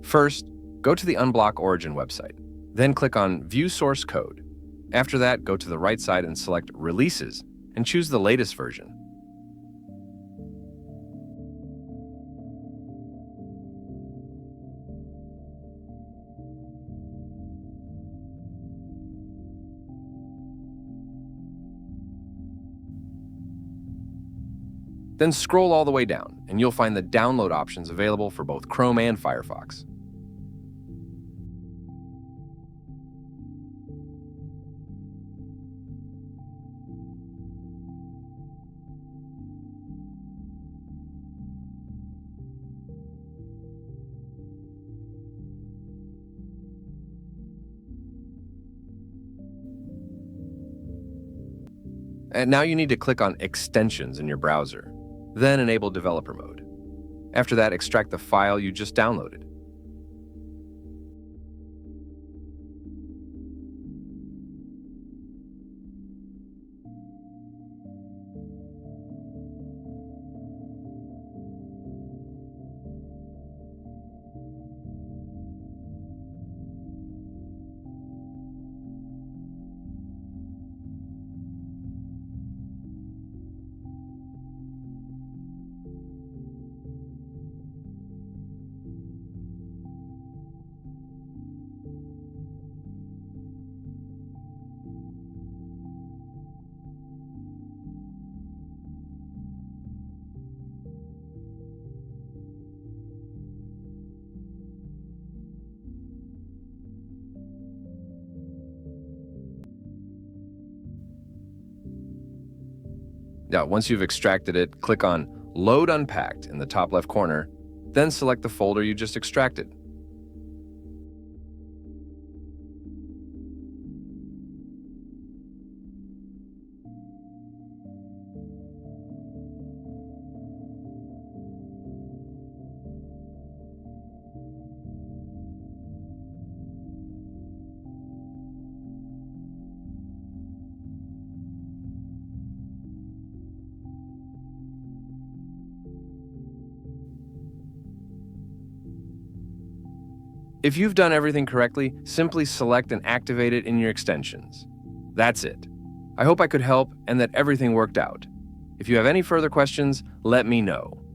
First, go to the uBlock origin website. Then click on View Source Code. After that, go to the right side and select Releases and choose the latest version. Then scroll all the way down, and you'll find the download options available for both Chrome and Firefox. And now you need to click on Extensions in your browser, then enable Developer Mode. After that, extract the file you just downloaded. Now, once you've extracted it, click on Load Unpacked in the top left corner, then select the folder you just extracted. If you've done everything correctly, simply select and activate it in your extensions. That's it. I hope I could help and that everything worked out. If you have any further questions, let me know.